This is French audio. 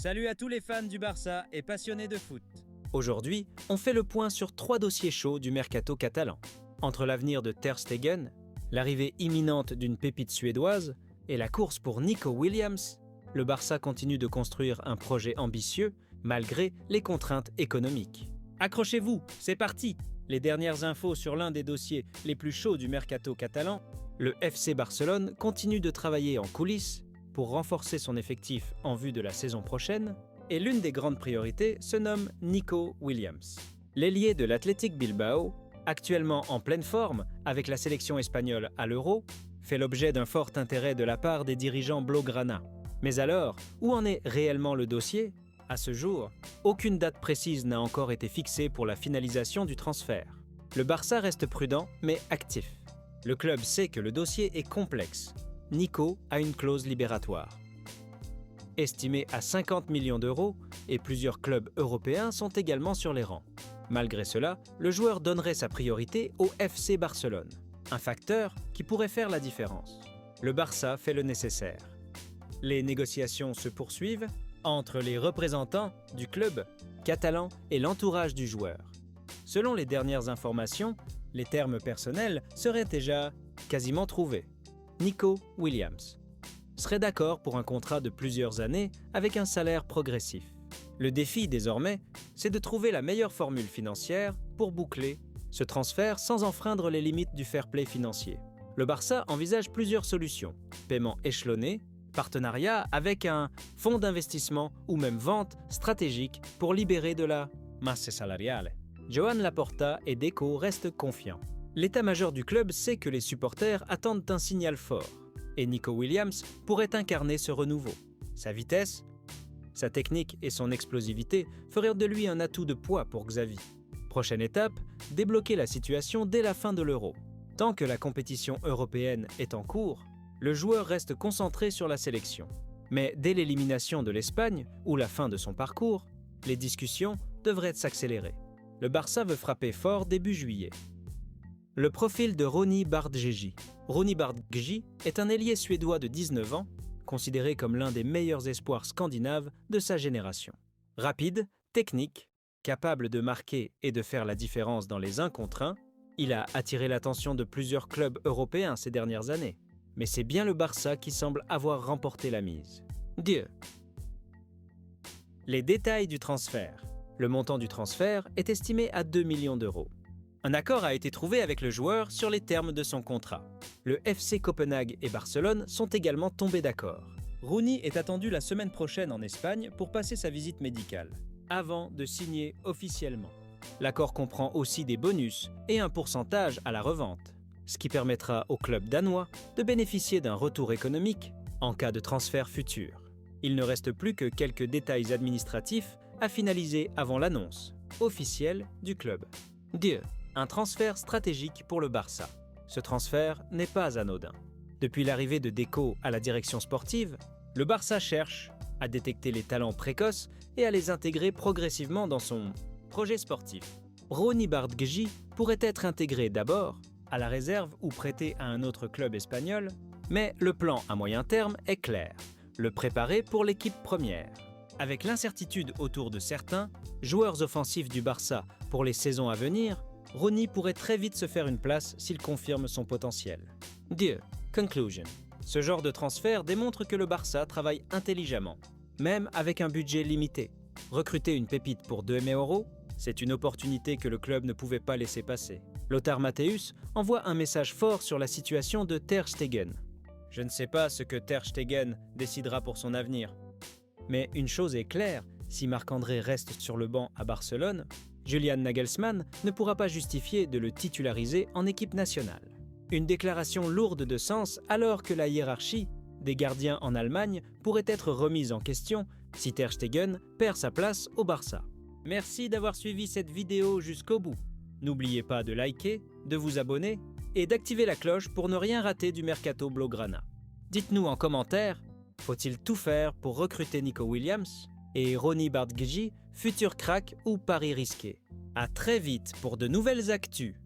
Salut à tous les fans du Barça et passionnés de foot. Aujourd'hui, on fait le point sur 3 dossiers chauds du mercato catalan. Entre l'avenir de Ter Stegen, l'arrivée imminente d'une pépite suédoise et la course pour Nico Williams, le Barça continue de construire un projet ambitieux malgré les contraintes économiques. Accrochez-vous, c'est parti. Les dernières infos sur l'un des dossiers les plus chauds du mercato catalan. Le FC Barcelone continue de travailler en coulisses pour renforcer son effectif en vue de la saison prochaine, et l'une des grandes priorités se nomme Nico Williams. L'ailier de l'Athletic Bilbao, actuellement en pleine forme avec la sélection espagnole à l'Euro, fait l'objet d'un fort intérêt de la part des dirigeants blaugrana. Mais alors, où en est réellement le dossier ? À ce jour, aucune date précise n'a encore été fixée pour la finalisation du transfert. Le Barça reste prudent mais actif. Le club sait que le dossier est complexe. Nico a une clause libératoire. Estimée à 50 millions d'euros, et plusieurs clubs européens sont également sur les rangs. Malgré cela, le joueur donnerait sa priorité au FC Barcelone, un facteur qui pourrait faire la différence. Le Barça fait le nécessaire. Les négociations se poursuivent entre les représentants du club catalan et l'entourage du joueur. Selon les dernières informations, les termes personnels seraient déjà quasiment trouvés. Nico Williams serait d'accord pour un contrat de plusieurs années avec un salaire progressif. Le défi désormais, c'est de trouver la meilleure formule financière pour boucler ce transfert sans enfreindre les limites du fair play financier. Le Barça envisage plusieurs solutions: paiement échelonné, partenariat avec un fonds d'investissement ou même vente stratégique pour libérer de la masse salariale. Joan Laporta et Deco restent confiants. L'état-major du club sait que les supporters attendent un signal fort, et Nico Williams pourrait incarner ce renouveau. Sa vitesse, sa technique et son explosivité feraient de lui un atout de poids pour Xavi. Prochaine étape, débloquer la situation dès la fin de l'Euro. Tant que la compétition européenne est en cours, le joueur reste concentré sur la sélection. Mais dès l'élimination de l'Espagne ou la fin de son parcours, les discussions devraient s'accélérer. Le Barça veut frapper fort début juillet. Le profil de Ronny Bardghji. Ronny Bardghji est un ailier suédois de 19 ans, considéré comme l'un des meilleurs espoirs scandinaves de sa génération. Rapide, technique, capable de marquer et de faire la différence dans les 1 contre 1, il a attiré l'attention de plusieurs clubs européens ces dernières années. Mais c'est bien le Barça qui semble avoir remporté la mise. Dieu. Les détails du transfert. Le montant du transfert est estimé à 2 millions d'euros. Un accord a été trouvé avec le joueur sur les termes de son contrat. Le FC Copenhague et Barcelone sont également tombés d'accord. Rooney est attendu la semaine prochaine en Espagne pour passer sa visite médicale, avant de signer officiellement. L'accord comprend aussi des bonus et un pourcentage à la revente, ce qui permettra au club danois de bénéficier d'un retour économique en cas de transfert futur. Il ne reste plus que quelques détails administratifs à finaliser avant l'annonce officielle du club. Dieu. Un transfert stratégique pour le Barça. Ce transfert n'est pas anodin. Depuis l'arrivée de Deco à la direction sportive, le Barça cherche à détecter les talents précoces et à les intégrer progressivement dans son projet sportif. Ronny Bardghji pourrait être intégré d'abord à la réserve ou prêté à un autre club espagnol, mais le plan à moyen terme est clair, le préparer pour l'équipe première. Avec l'incertitude autour de certains joueurs offensifs du Barça pour les saisons à venir, Ronny pourrait très vite se faire une place s'il confirme son potentiel. Dieu. Conclusion. Ce genre de transfert démontre que le Barça travaille intelligemment, même avec un budget limité. Recruter une pépite pour 2 millions d'euros, c'est une opportunité que le club ne pouvait pas laisser passer. Lothar Matthäus envoie un message fort sur la situation de Ter Stegen. Je ne sais pas ce que Ter Stegen décidera pour son avenir. Mais une chose est claire, si Marc-André reste sur le banc à Barcelone, Julian Nagelsmann ne pourra pas justifier de le titulariser en équipe nationale. Une déclaration lourde de sens alors que la hiérarchie des gardiens en Allemagne pourrait être remise en question si Ter Stegen perd sa place au Barça. Merci d'avoir suivi cette vidéo jusqu'au bout. N'oubliez pas de liker, de vous abonner et d'activer la cloche pour ne rien rater du mercato blaugrana. Dites-nous en commentaire, faut-il tout faire pour recruter Nico Williams ? Et Ronny Bardghji, futur crack ou pari risqué. À très vite pour de nouvelles actus.